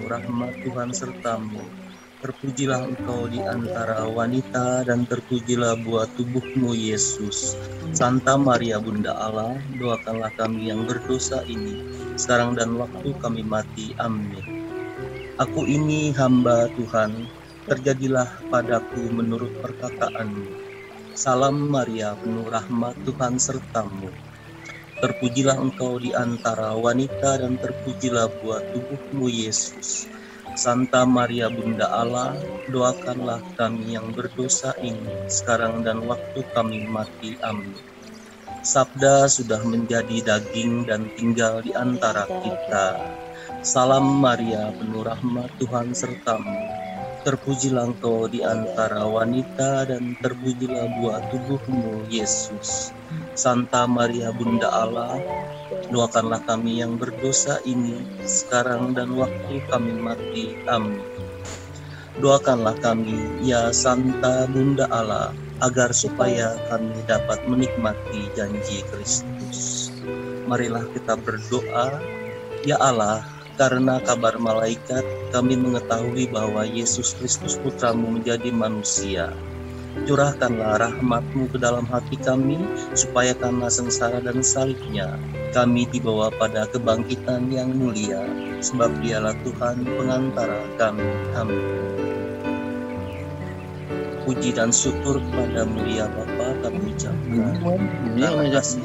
Rahmat Tuhan sertamu. Terpujilah engkau di antara wanita dan terpujilah buah tubuhmu Yesus. Santa Maria Bunda Allah, doakanlah kami yang berdosa ini, sekarang dan waktu kami mati. Amin. Aku ini hamba Tuhan, terjadilah padaku menurut perkataanmu. Salam Maria, penuh rahmat Tuhan sertamu. Terpujilah engkau di antara wanita dan terpujilah buah tubuhmu Yesus. Santa Maria Bunda Allah, doakanlah kami yang berdosa ini, sekarang dan waktu kami mati. Amin. Sabda sudah menjadi daging dan tinggal di antara kita. Salam Maria, penuh rahmat Tuhan sertamu. Terpujilah engkau di antara wanita dan terpujilah buah tubuhmu Yesus. Santa Maria Bunda Allah, doakanlah kami yang berdosa ini, sekarang dan waktu kami mati. Amin. Doakanlah kami, ya Santa Bunda Allah, agar supaya kami dapat menikmati janji Kristus. Marilah kita berdoa. Ya Allah, karena kabar malaikat, kami mengetahui bahwa Yesus Kristus Putramu menjadi manusia. Curahkanlah rahmat-Mu ke dalam hati kami, supaya karena sengsara dan salibnya, kami dibawa pada kebangkitan yang mulia, sebab Dialah Tuhan pengantara kami. Amin. Puji dan syukur kepada-Mu ya Bapa, kami ucapkan terima kasih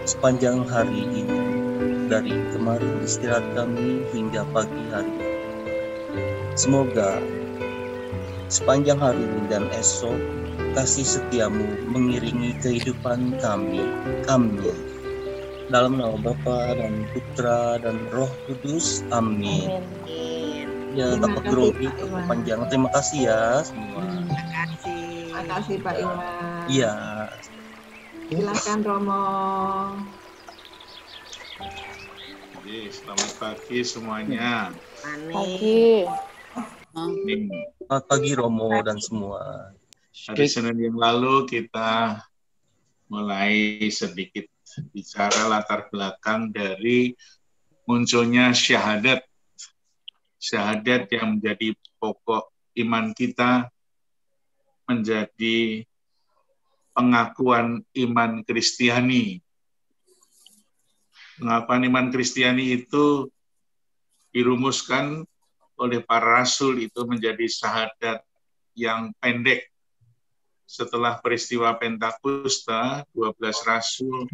sepanjang hari ini, dari kemarin istirahat kami hingga pagi hari. Semoga sepanjang hari ini dan esok, kasih setiamu mengiringi kehidupan kami. Amin. Dalam nama Bapa dan Putra dan Roh Kudus. Amin. Ya, Bapak Grogi, panjang. Terima kasih ya semua. Terima kasih Pak Iwan. Iya. Silakan Romo. Selamat pagi semuanya. Pagi. Selamat pagi Romo dan semua. Hari Senin yang lalu kita mulai sedikit bicara latar belakang dari munculnya syahadat. Syahadat yang menjadi pokok iman kita, menjadi pengakuan iman Kristiani. Pengakuan iman Kristiani itu dirumuskan oleh para rasul, itu menjadi syahadat yang pendek. Setelah peristiwa Pentakosta, 12 rasul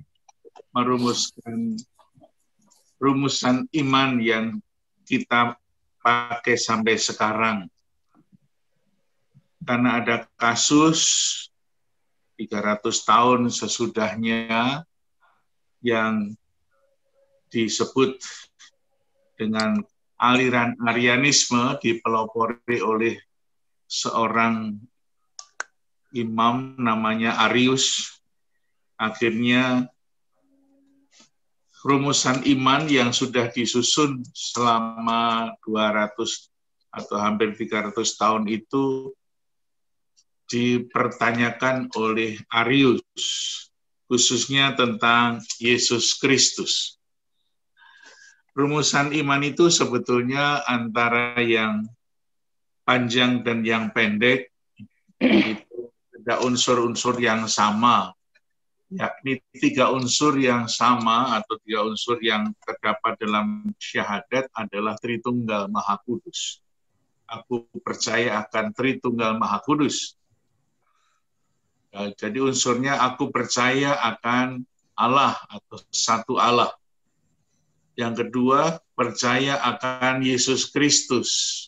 merumuskan rumusan iman yang kita pakai sampai sekarang. Karena ada kasus 300 tahun sesudahnya yang disebut dengan aliran Arianisme, dipelopori oleh seorang imam namanya Arius. Akhirnya rumusan iman yang sudah disusun selama 200 atau hampir 300 tahun itu dipertanyakan oleh Arius, khususnya tentang Yesus Kristus. Rumusan iman itu sebetulnya antara yang panjang dan yang pendek, itu ada unsur-unsur yang sama, yakni 3 unsur yang sama atau 3 unsur yang terdapat dalam syahadat adalah Tritunggal Maha Kudus. Aku percaya akan Tritunggal Maha Kudus. Jadi unsurnya aku percaya akan Allah atau satu Allah. Yang kedua, percaya akan Yesus Kristus.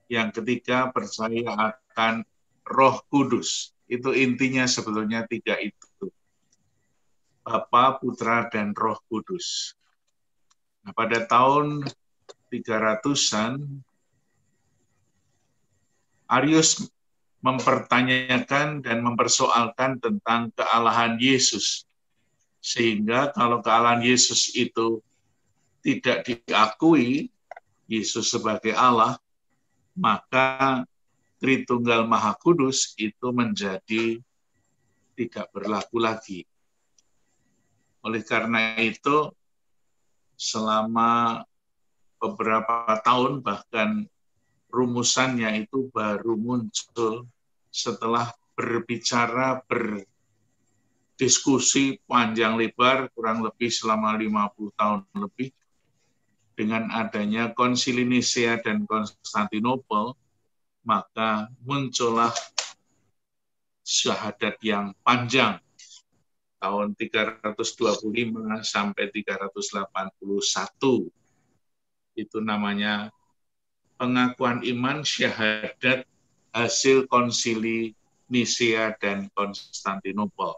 Yang ketiga, percaya akan Roh Kudus. Itu intinya sebetulnya 3 itu. Bapa, Putra, dan Roh Kudus. Nah, pada tahun 300-an, Arius mempertanyakan dan mempersoalkan tentang kealahan Yesus. Sehingga kalau kealahan Yesus itu tidak diakui, Yesus sebagai Allah, maka Tritunggal Maha Kudus itu menjadi tidak berlaku lagi. Oleh karena itu, selama beberapa tahun bahkan rumusannya itu baru muncul setelah berbicara, berdiskusi panjang lebar kurang lebih selama 50 tahun lebih dengan adanya Konsili Nisea dan Konstantinopel, maka muncullah syahadat yang panjang tahun 325 sampai 381. Itu namanya pengakuan iman syahadat hasil Konsili Nisea dan Konstantinopel.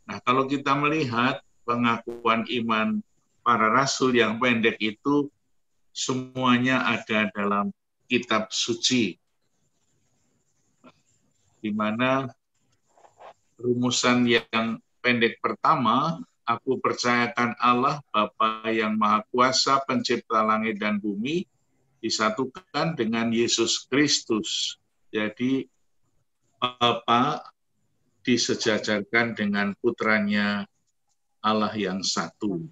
Nah, kalau kita melihat pengakuan iman para rasul yang pendek itu semuanya ada dalam kitab suci, di mana rumusan yang pendek pertama, aku percayakan Allah Bapa yang Maha Kuasa, pencipta langit dan bumi, disatukan dengan Yesus Kristus. Jadi Bapa disejajarkan dengan putranya Allah yang satu.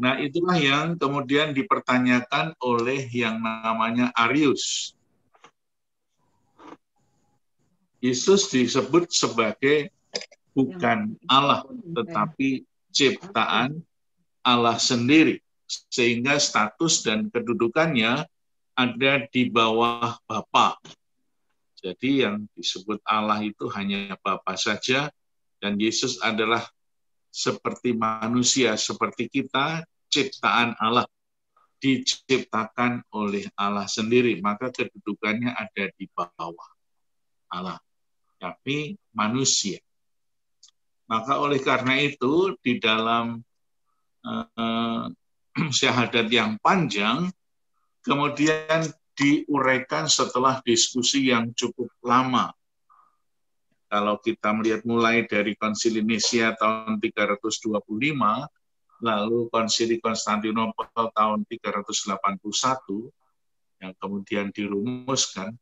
Nah, itulah yang kemudian dipertanyakan oleh yang namanya Arius. Yesus disebut sebagai bukan Allah, tetapi ciptaan Allah sendiri. Sehingga status dan kedudukannya ada di bawah Bapa. Jadi yang disebut Allah itu hanya Bapa saja, dan Yesus adalah seperti manusia, seperti kita, ciptaan Allah, diciptakan oleh Allah sendiri. Maka kedudukannya ada di bawah Allah, tapi manusia. Maka oleh karena itu, di dalam syahadat yang panjang, kemudian diuraikan setelah diskusi yang cukup lama. Kalau kita melihat mulai dari Konsili Nisea tahun 325, lalu Konsili Konstantinopel tahun 381, yang kemudian dirumuskan,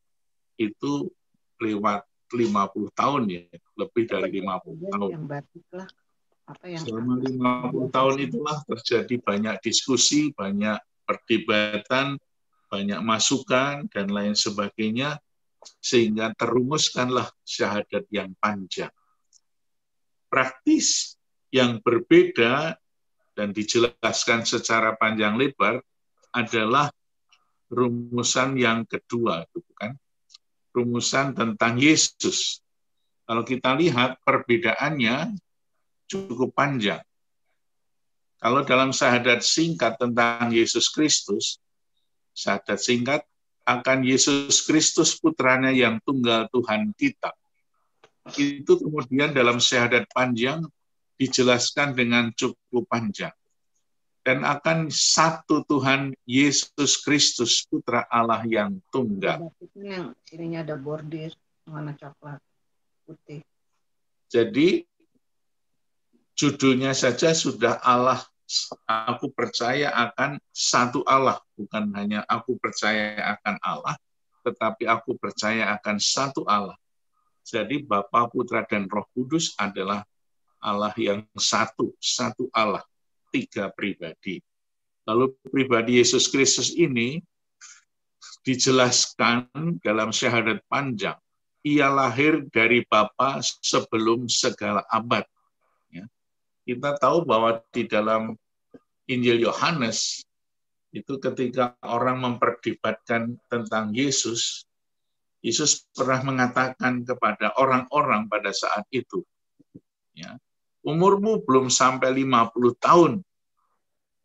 itu lewat 50 tahun ya, lebih dari 50 tahun. Selama 50 tahun itulah terjadi banyak diskusi, banyak perdebatan, banyak masukan, dan lain sebagainya, sehingga terumuskanlah syahadat yang panjang. Praktis yang berbeda dan dijelaskan secara panjang lebar adalah rumusan yang kedua, bukan? Rumusan tentang Yesus. Kalau kita lihat perbedaannya cukup panjang. Kalau dalam syahadat singkat tentang Yesus Kristus, syahadat singkat akan Yesus Kristus putranya yang tunggal Tuhan kita. Itu kemudian dalam syahadat panjang dijelaskan dengan cukup panjang. Dan akan satu Tuhan Yesus Kristus putra Allah yang tunggal. Yang sininya ada bordir warna coklat putih. Jadi judulnya saja sudah Allah. Aku percaya akan satu Allah, bukan hanya aku percaya akan Allah, tetapi aku percaya akan satu Allah. Jadi Bapa, Putra, dan Roh Kudus adalah Allah yang satu, satu Allah, tiga pribadi. Lalu pribadi Yesus Kristus ini dijelaskan dalam syahadat panjang. Ia lahir dari Bapa sebelum segala abad. Kita tahu bahwa di dalam Injil Yohanes, itu ketika orang memperdebatkan tentang Yesus, Yesus pernah mengatakan kepada orang-orang pada saat itu, ya, umurmu belum sampai 50 tahun,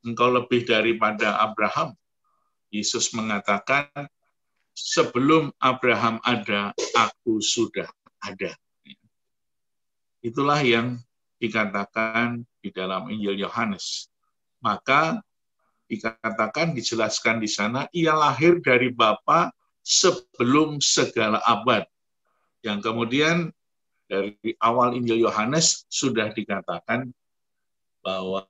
engkau lebih daripada Abraham. Yesus mengatakan, sebelum Abraham ada, aku sudah ada. Itulah yang dikatakan di dalam Injil Yohanes. Maka dikatakan, dijelaskan di sana, ia lahir dari Bapa sebelum segala abad. Yang kemudian dari awal Injil Yohanes sudah dikatakan bahwa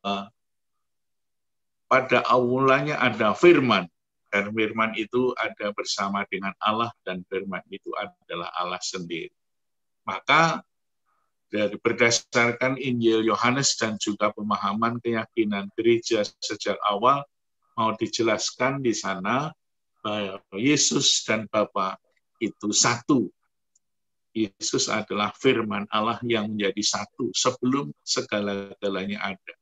pada awalnya ada firman, Dan firman itu ada bersama dengan Allah, dan firman itu adalah Allah sendiri. Maka berdasarkan Injil Yohanes dan juga pemahaman keyakinan gereja sejak awal, mau dijelaskan di sana bahwa Yesus dan Bapa itu satu. Yesus adalah firman Allah yang menjadi satu sebelum segala-galanya ada.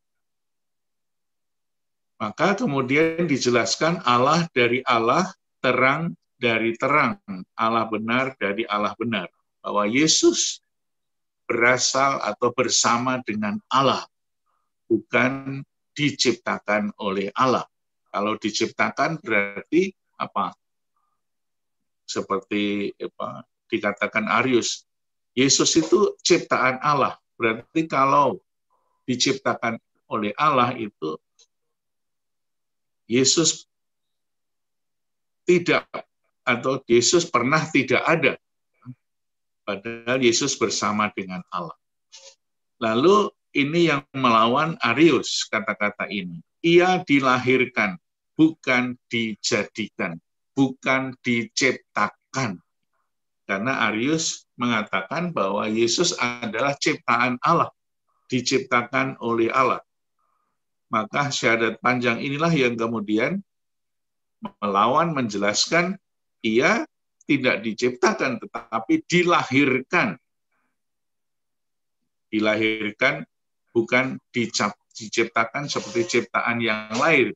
Maka kemudian dijelaskan Allah dari Allah, terang dari terang, Allah benar dari Allah benar. Bahwa Yesus berasal atau bersama dengan Allah, bukan diciptakan oleh Allah. Kalau diciptakan berarti apa? Seperti apa dikatakan Arius, Yesus itu ciptaan Allah. Berarti kalau diciptakan oleh Allah itu Yesus tidak, atau Yesus pernah tidak ada. Padahal Yesus bersama dengan Allah. Lalu ini yang melawan Arius, kata-kata ini. Ia dilahirkan, bukan dijadikan, bukan diciptakan. Karena Arius mengatakan bahwa Yesus adalah ciptaan Allah, diciptakan oleh Allah. Maka syahadat panjang inilah yang kemudian melawan, menjelaskan ia tidak diciptakan, tetapi dilahirkan. Dilahirkan bukan diciptakan seperti ciptaan yang lain,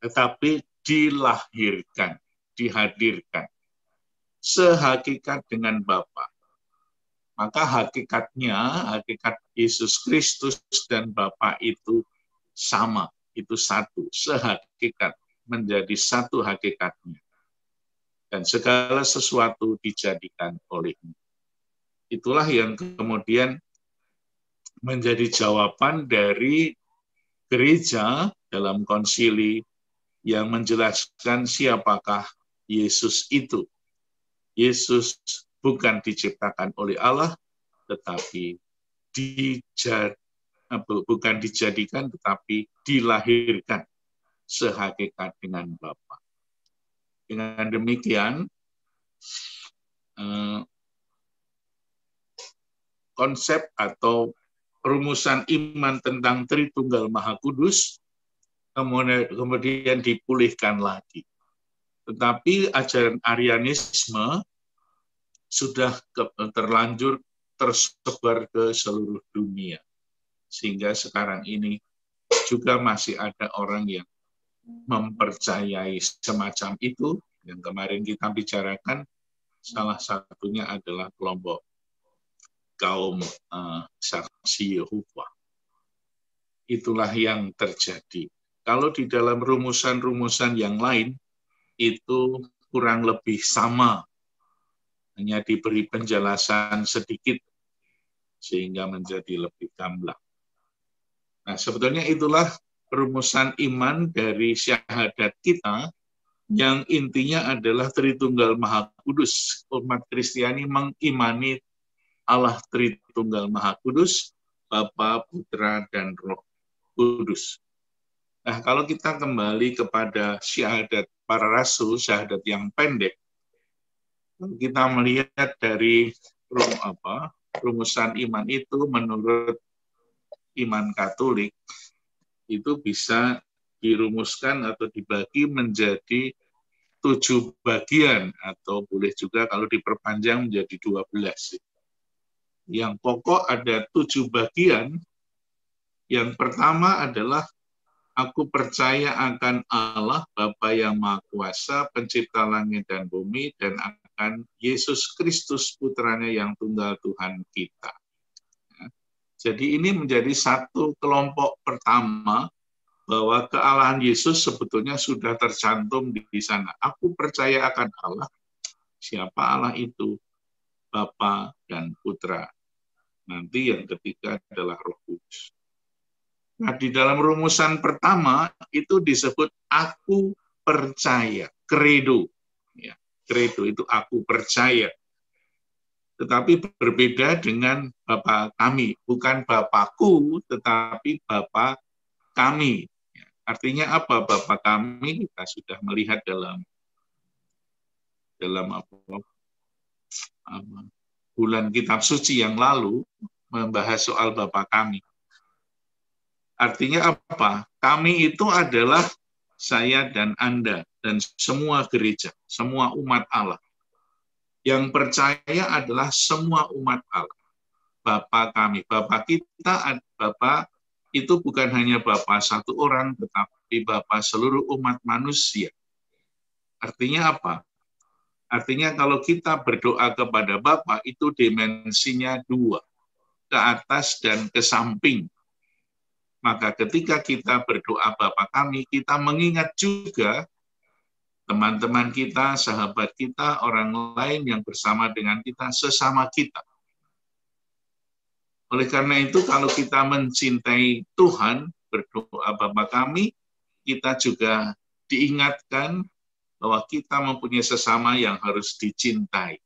tetapi dilahirkan, dihadirkan. Sehakikat dengan Bapa. Maka hakikatnya, hakikat Yesus Kristus dan Bapa itu sama, itu satu, sehakikat, menjadi satu hakikatnya. Dan segala sesuatu dijadikan olehnya. Itulah yang kemudian menjadi jawaban dari gereja dalam konsili yang menjelaskan siapakah Yesus itu. Yesus bukan diciptakan oleh Allah, tetapi bukan dijadikan, tetapi dilahirkan sehakikat dengan Bapa. Dengan demikian, konsep atau rumusan iman tentang Tritunggal Maha Kudus kemudian dipulihkan lagi. Tetapi ajaran Arianisme sudah terlanjur tersebar ke seluruh dunia. Sehingga sekarang ini juga masih ada orang yang mempercayai semacam itu. Yang kemarin kita bicarakan, salah satunya adalah kelompok kaum saksi Yehova. Itulah yang terjadi. Kalau di dalam rumusan-rumusan yang lain, itu kurang lebih sama. Hanya diberi penjelasan sedikit, sehingga menjadi lebih gamblang. Nah, sebetulnya itulah rumusan iman dari syahadat kita, yang intinya adalah Tritunggal Maha Kudus. Umat Kristiani mengimani Allah Tritunggal Maha Kudus, Bapa, Putra, dan Roh Kudus. Nah, kalau kita kembali kepada syahadat para rasul, syahadat yang pendek, kita melihat dari rumusan iman itu menurut iman Katolik, itu bisa dirumuskan atau dibagi menjadi 7 bagian, atau boleh juga kalau diperpanjang menjadi 12. Yang pokok ada 7 bagian. Yang pertama adalah aku percaya akan Allah Bapa yang Maha Kuasa, pencipta langit dan bumi, dan akan Yesus Kristus putranya yang tunggal Tuhan kita. Jadi ini menjadi satu kelompok pertama, bahwa kealahan Yesus sebetulnya sudah tercantum di sana. Aku percaya akan Allah. Siapa Allah itu? Bapa dan Putra. Nanti yang ketiga adalah Roh Kudus. Nah, di dalam rumusan pertama itu disebut aku percaya, credo. Ya, credo itu aku percaya. Tetapi berbeda dengan Bapa kami, bukan Bapakku, tetapi Bapa kami. Artinya apa? Bapa kami kita sudah melihat dalam bulan kitab suci yang lalu membahas soal Bapa kami. Artinya apa? Kami itu adalah saya dan Anda dan semua gereja, semua umat Allah. Yang percaya adalah semua umat Allah. Bapa kami, Bapa kita, Bapa itu bukan hanya Bapa satu orang, tetapi Bapa seluruh umat manusia. Artinya apa? Artinya kalau kita berdoa kepada Bapa itu dimensinya dua, ke atas dan ke samping. Maka ketika kita berdoa Bapa kami, kita mengingat juga teman-teman kita, sahabat kita, orang lain yang bersama dengan kita, sesama kita. Oleh karena itu, kalau kita mencintai Tuhan, berdoa Bapa kami, kita juga diingatkan bahwa kita mempunyai sesama yang harus dicintai.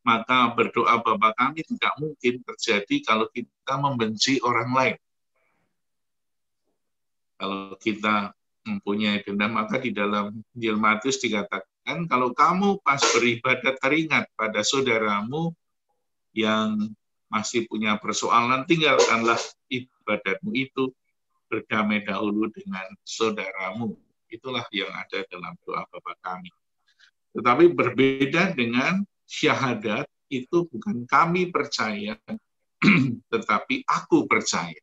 Maka berdoa Bapa kami tidak mungkin terjadi kalau kita membenci orang lain. Kalau kita mempunyai dendam, maka di dalam Injil Matius dikatakan, kalau kamu pas beribadat teringat pada saudaramu yang masih punya persoalan, tinggalkanlah ibadatmu itu, berdamai dahulu dengan saudaramu. Itulah yang ada dalam doa Bapa kami. Tetapi berbeda dengan syahadat, itu bukan kami percaya, tetapi aku percaya.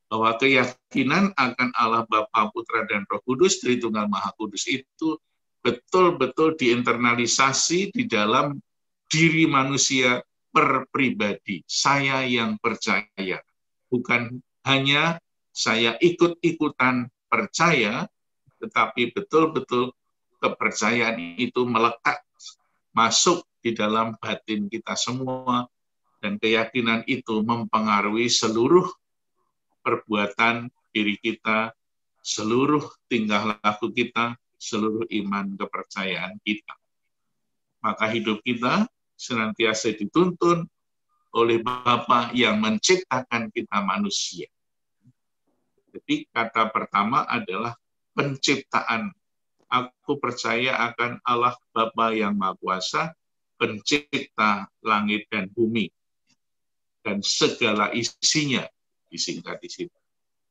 Bahwa keyakinan akan Allah Bapa, Putra, dan Roh Kudus, Tritunggal Maha Kudus itu betul-betul diinternalisasi di dalam diri manusia per pribadi. Saya yang percaya. Bukan hanya saya ikut-ikutan percaya, tetapi betul-betul kepercayaan itu melekat, masuk di dalam batin kita semua, dan keyakinan itu mempengaruhi seluruh perbuatan diri kita, seluruh tingkah laku kita, seluruh iman kepercayaan kita. Maka hidup kita senantiasa dituntun oleh Bapa yang menciptakan kita manusia. Jadi kata pertama adalah penciptaan. Aku percaya akan Allah Bapa yang Maha Kuasa, pencipta langit dan bumi, dan segala isinya, disingkat di situ.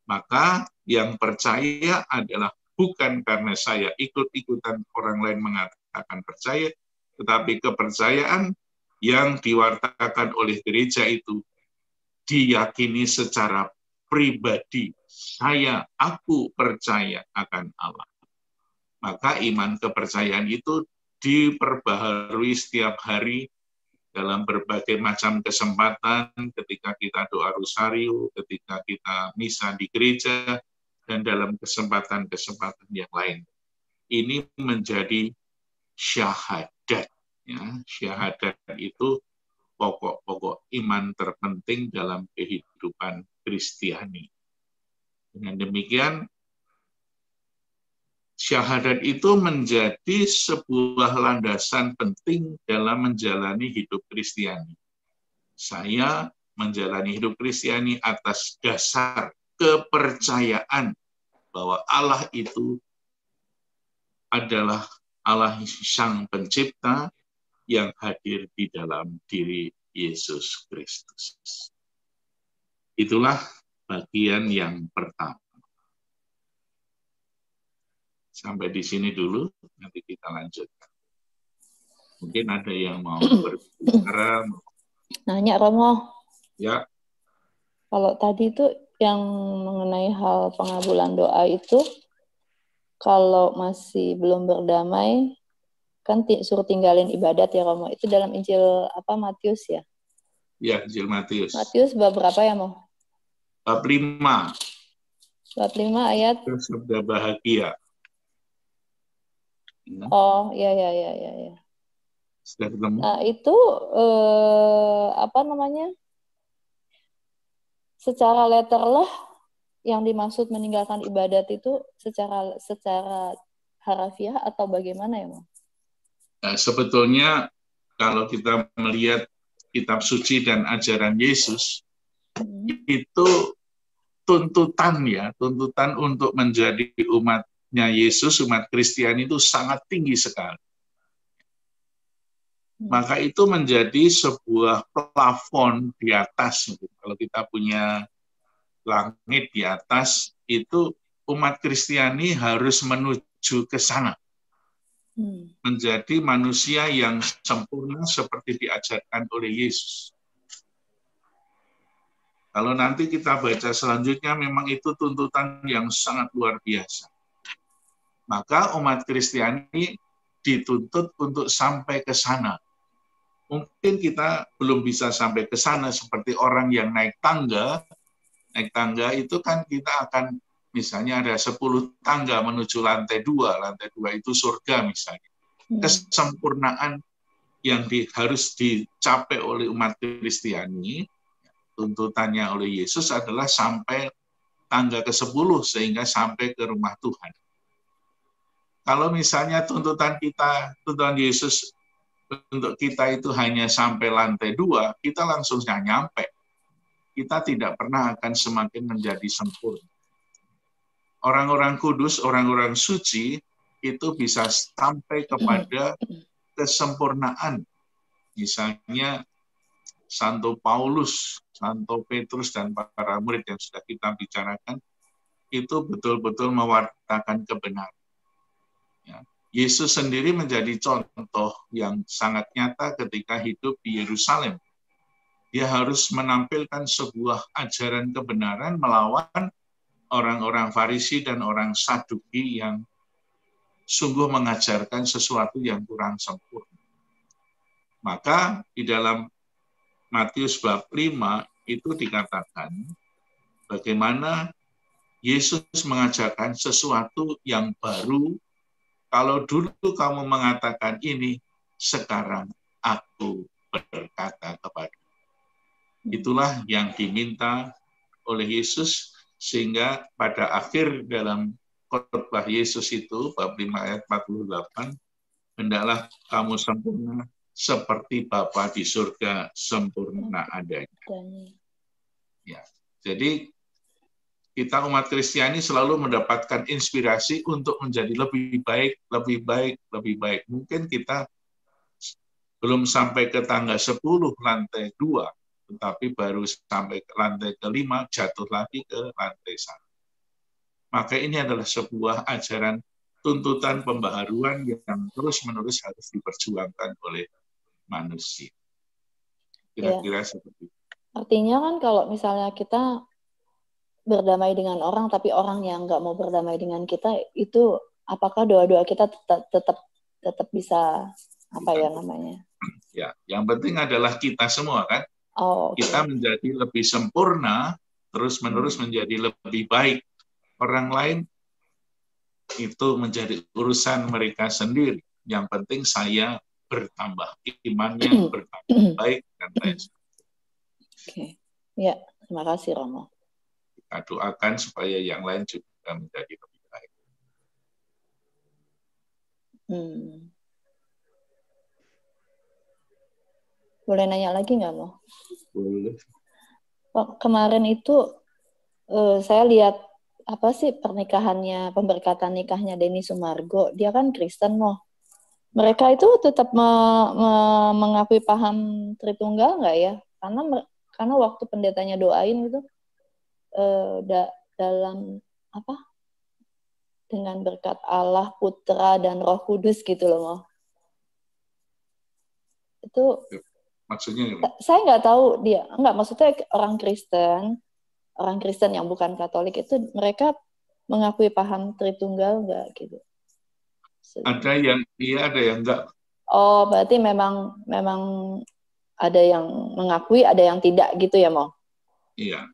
Maka yang percaya adalah bukan karena saya ikut-ikutan orang lain mengatakan percaya, tetapi kepercayaan yang diwartakan oleh gereja itu diyakini secara pribadi. Aku percaya akan Allah. Maka iman kepercayaan itu diperbaharui setiap hari dalam berbagai macam kesempatan, ketika kita doa rosario, ketika kita misa di gereja, dan dalam kesempatan-kesempatan yang lain. Ini menjadi syahadat. Ya, syahadat itu pokok-pokok iman terpenting dalam kehidupan Kristiani. Dengan demikian, syahadat itu menjadi sebuah landasan penting dalam menjalani hidup Kristiani. Saya menjalani hidup Kristiani atas dasar kepercayaan bahwa Allah itu adalah Allah Sang Pencipta yang hadir di dalam diri Yesus Kristus. Itulah bagian yang pertama. Sampai di sini dulu, nanti kita lanjutkan. Mungkin ada yang mau berbicara. Nanya, Romo. Ya. Kalau tadi itu yang mengenai hal pengabulan doa itu, kalau masih belum berdamai, kan suruh tinggalin ibadat ya, Romo. Itu dalam Injil apa, Matius ya? Ya, Injil Matius. Matius bab berapa ya, Mo? Bab 5. Bab 5 ayat? Sabda bahagia. Oh, ya. Sudah ketemu? Nah, itu apa namanya? Secara letterlah yang dimaksud meninggalkan ibadat itu secara harafiah atau bagaimana ya, Mas? Nah, sebetulnya kalau kita melihat kitab suci dan ajaran Yesus, itu tuntutan untuk menjadi umatnya Yesus, umat Kristiani itu sangat tinggi sekali. Maka itu menjadi sebuah plafon di atas. Kalau kita punya langit di atas, itu umat Kristiani harus menuju ke sana. Menjadi manusia yang sempurna seperti diajarkan oleh Yesus. Kalau nanti kita baca selanjutnya, memang itu tuntutan yang sangat luar biasa. Maka umat Kristiani dituntut untuk sampai ke sana. Mungkin kita belum bisa sampai ke sana seperti orang yang naik tangga. Naik tangga itu kan kita akan, misalnya ada 10 tangga menuju lantai 2. Lantai 2 itu surga misalnya. Kesempurnaan yang harus dicapai oleh umat Kristiani, tuntutannya oleh Yesus adalah sampai tangga ke-10 sehingga sampai ke rumah Tuhan. Kalau misalnya tuntutan Yesus untuk kita itu hanya sampai lantai 2, kita langsung nggak nyampe. Kita tidak pernah akan semakin menjadi sempurna. Orang-orang kudus, orang-orang suci itu bisa sampai kepada kesempurnaan. Misalnya Santo Paulus, Santo Petrus, dan para murid yang sudah kita bicarakan, itu betul-betul mewartakan kebenaran. Ya. Yesus sendiri menjadi contoh yang sangat nyata ketika hidup di Yerusalem. Dia harus menampilkan sebuah ajaran kebenaran melawan orang-orang Farisi dan orang Saduki yang sungguh mengajarkan sesuatu yang kurang sempurna. Maka di dalam Matius bab 5 itu dikatakan bagaimana Yesus mengajarkan sesuatu yang baru. Kalau dulu kamu mengatakan ini, sekarang aku berkata kepada. Itulah yang diminta oleh Yesus, sehingga pada akhir dalam khotbah Yesus itu, bab 5 ayat 48, hendaklah kamu sempurna seperti Bapa di surga sempurna adanya. Ya, jadi kita umat Kristiani selalu mendapatkan inspirasi untuk menjadi lebih baik, lebih baik, lebih baik. Mungkin kita belum sampai ke tangga 10 lantai 2, tetapi baru sampai ke lantai ke-5 jatuh lagi ke lantai 1. Maka ini adalah sebuah ajaran tuntutan pembaharuan yang terus-menerus harus diperjuangkan oleh manusia. Kira-kira seperti itu. Artinya kan kalau misalnya kita berdamai dengan orang, tapi orang yang nggak mau berdamai dengan kita, itu apakah doa-doa kita tetap bisa apa ya namanya? Ya, yang penting adalah kita semua kan. Okay. Kita menjadi lebih sempurna, terus-menerus menjadi lebih baik. Orang lain itu menjadi urusan mereka sendiri. Yang penting saya bertambah imannya, bertambah baik, dan lain sebagainya. Oke. Ya, terima kasih Romo. Kita doakan supaya yang lain juga menjadi lebih baik. Boleh nanya lagi nggak, Mo? Boleh. Kemarin itu saya lihat apa sih pernikahannya, pemberkatan nikahnya Denny Sumargo. Dia kan Kristen, Mo. Mereka itu tetap mengakui paham Tritunggal nggak ya? Karena waktu pendetanya doain itu dalam apa? Dengan berkat Allah, Putra dan Roh Kudus gitu loh, Mo. Itu maksudnya? Saya nggak tahu dia. Nggak, maksudnya orang Kristen yang bukan Katolik itu mereka mengakui paham Tritunggal nggak gitu? Ada yang iya, ada yang enggak. Oh, berarti memang ada yang mengakui, ada yang tidak gitu ya, Mo? Iya.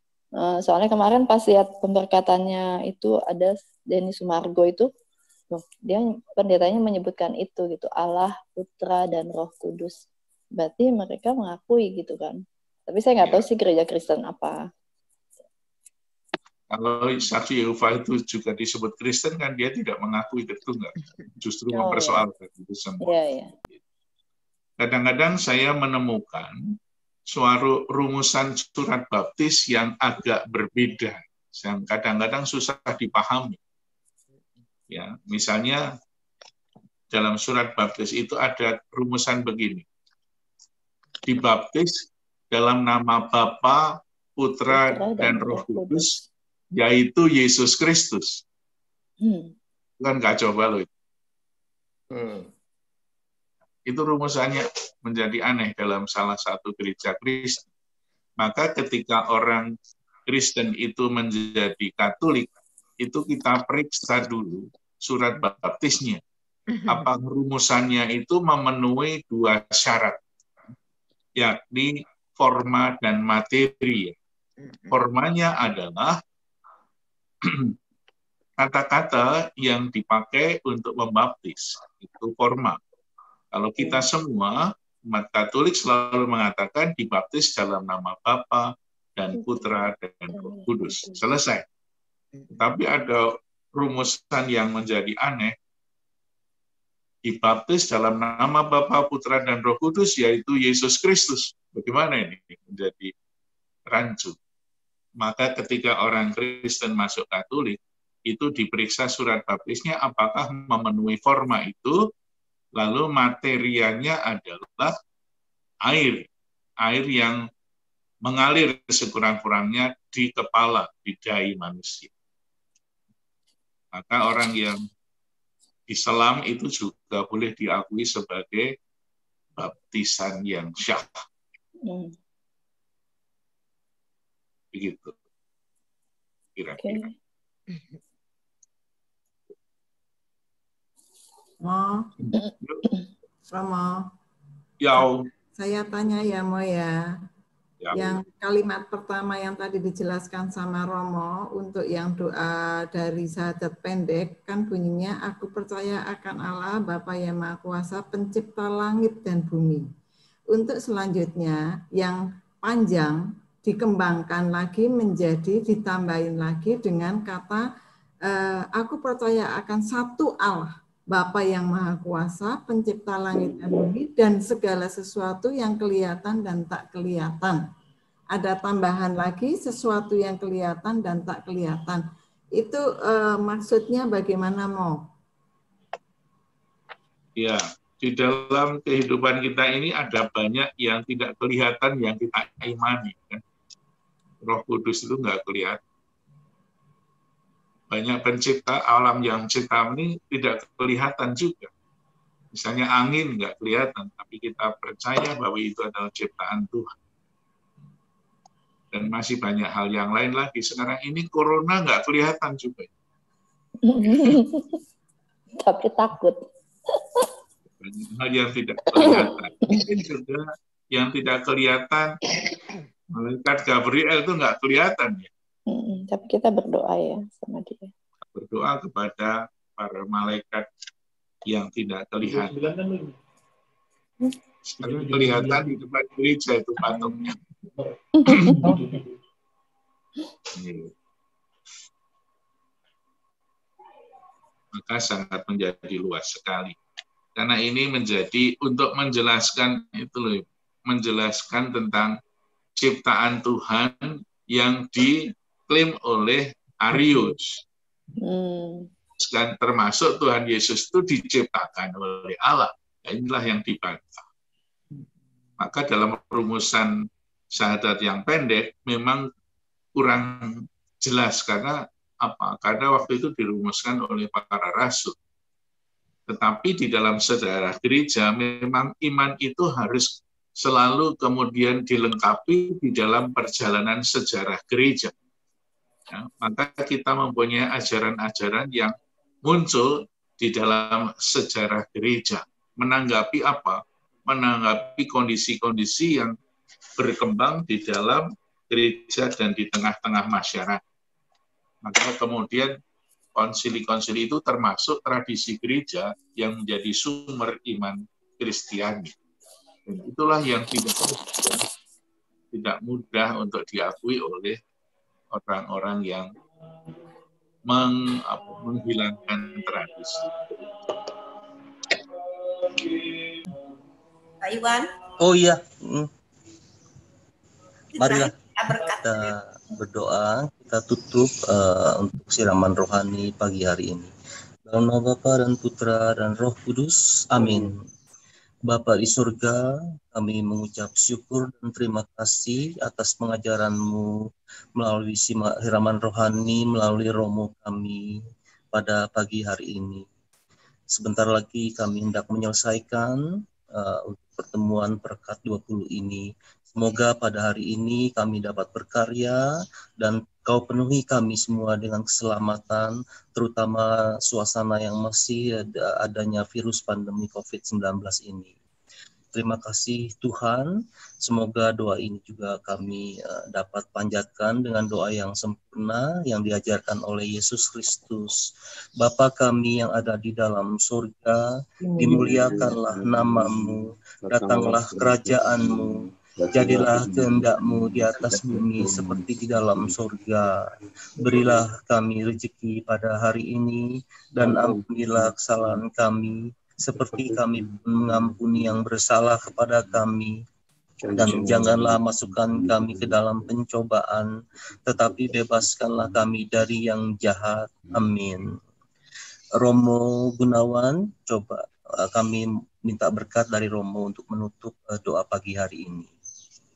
Soalnya kemarin pas lihat pemberkatannya itu ada Denny Sumargo itu, dia pendetanya menyebutkan itu gitu, Allah, Putra dan Roh Kudus. Berarti mereka mengakui gitu kan? Tapi saya nggak tahu sih gereja Kristen apa. Kalau saksi Yehova itu juga disebut Kristen kan dia tidak mengakui Tritunggal, justru mempersoalkan itu semua. Iya. Kadang-kadang saya menemukan suatu rumusan surat baptis yang agak berbeda yang kadang-kadang susah dipahami. Ya, misalnya dalam surat baptis itu ada rumusan begini. Dibaptis dalam nama Bapa, Putra, dan Roh Kudus, yaitu Yesus Kristus. Kan kacau balau itu. Itu rumusannya menjadi aneh dalam salah satu gereja Kristen. Maka ketika orang Kristen itu menjadi Katolik, itu kita periksa dulu surat baptisnya. Apa rumusannya itu memenuhi dua syarat, yakni forma dan materi. Formanya adalah kata-kata yang dipakai untuk membaptis, itu forma. Kalau kita semua, umat Katolik selalu mengatakan dibaptis dalam nama Bapa dan Putra dan Roh Kudus. Selesai. Tapi ada rumusan yang menjadi aneh. Dibaptis dalam nama Bapa, Putra, dan Roh Kudus, yaitu Yesus Kristus. Bagaimana ini menjadi rancu? Maka ketika orang Kristen masuk Katolik, itu diperiksa surat baptisnya apakah memenuhi forma itu, lalu materianya adalah air. Air yang mengalir sekurang-kurangnya di kepala, di dahi manusia. Maka orang yang Islam itu juga boleh diakui sebagai baptisan yang syah. Begitu. Kira-kira. Romo. Yau. Saya tanya ya, Mo ya. Yang kalimat pertama yang tadi dijelaskan sama Romo untuk yang doa dari syahadat pendek kan bunyinya, aku percaya akan Allah Bapa yang Maha Kuasa pencipta langit dan bumi. Untuk selanjutnya yang panjang dikembangkan lagi menjadi ditambahin lagi dengan kata aku percaya akan satu Allah Bapa yang Maha Kuasa, pencipta langit dan bumi, dan segala sesuatu yang kelihatan dan tak kelihatan. Ada tambahan lagi, sesuatu yang kelihatan dan tak kelihatan. Itu maksudnya bagaimana, Mo? Ya, di dalam kehidupan kita ini ada banyak yang tidak kelihatan, yang kita imani. Kan? Roh Kudus itu nggak kelihatan. Banyak pencipta alam yang mencipta ini tidak kelihatan juga. Misalnya angin nggak kelihatan, tapi kita percaya bahwa itu adalah ciptaan Tuhan. Dan masih banyak hal yang lain lagi. Sekarang ini corona nggak kelihatan juga. Tapi takut. Banyak hal yang tidak kelihatan. Mungkin juga yang tidak kelihatan, malaikat Gabriel itu nggak kelihatan ya. Tapi kita berdoa ya sama dia. Berdoa kepada para malaikat yang tidak kelihatan. Sekarang kelihatan di depan gereja itu patungnya. Maka sangat menjadi luas sekali. Karena ini menjadi untuk menjelaskan itu loh, menjelaskan tentang ciptaan Tuhan yang diklaim oleh Arius. Dan termasuk Tuhan Yesus itu diciptakan oleh Allah. Inilah yang dibantah. Maka dalam rumusan syahadat yang pendek memang kurang jelas karena apa? Karena waktu itu dirumuskan oleh para rasul. Tetapi di dalam sejarah gereja memang iman itu harus selalu kemudian dilengkapi di dalam perjalanan sejarah gereja. Ya, maka kita mempunyai ajaran-ajaran yang muncul di dalam sejarah gereja. Menanggapi apa? Menanggapi kondisi-kondisi yang berkembang di dalam gereja dan di tengah-tengah masyarakat. Maka kemudian konsili-konsili itu termasuk tradisi gereja yang menjadi sumber iman Kristiani. Dan itulah yang tidak mudah untuk diakui oleh orang-orang yang menghilangkan tradisi. Pak Iwan. Oh iya. Marilah kita berdoa, kita tutup untuk siraman rohani pagi hari ini. Dalam nama Bapa dan Putra dan Roh Kudus. Amin. Bapa di surga, kami mengucap syukur dan terima kasih atas pengajaran-Mu melalui siraman rohani, melalui romo kami pada pagi hari ini. Sebentar lagi kami hendak menyelesaikan untuk pertemuan Perekat 20 ini. Semoga pada hari ini kami dapat berkarya dan Kau penuhi kami semua dengan keselamatan, terutama suasana yang masih adanya virus pandemi COVID-19 ini. Terima kasih Tuhan, semoga doa ini juga kami dapat panjatkan dengan doa yang sempurna yang diajarkan oleh Yesus Kristus. Bapa kami yang ada di dalam surga, dimuliakanlah nama-Mu, datanglah kerajaan-Mu, jadilah kehendak-Mu di atas bumi seperti di dalam surga. Berilah kami rezeki pada hari ini, dan ampunilah kesalahan kami, seperti kami mengampuni yang bersalah kepada kami. Dan janganlah masukkan kami ke dalam pencobaan, tetapi bebaskanlah kami dari yang jahat. Amin. Romo Gunawan, coba kami minta berkat dari Romo untuk menutup doa pagi hari ini.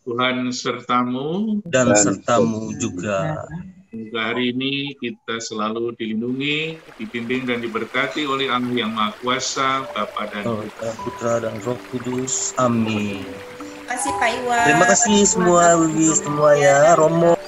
Tuhan sertamu dan sertamu juga. Semoga hari ini kita selalu dilindungi, dibimbing dan diberkati oleh Allah yang Maha Kuasa, Bapa dan Putra dan Roh Kudus. Amin. Terima kasih Pak Iwan. Terima kasih semua, semua ya, Romo.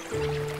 Thank you.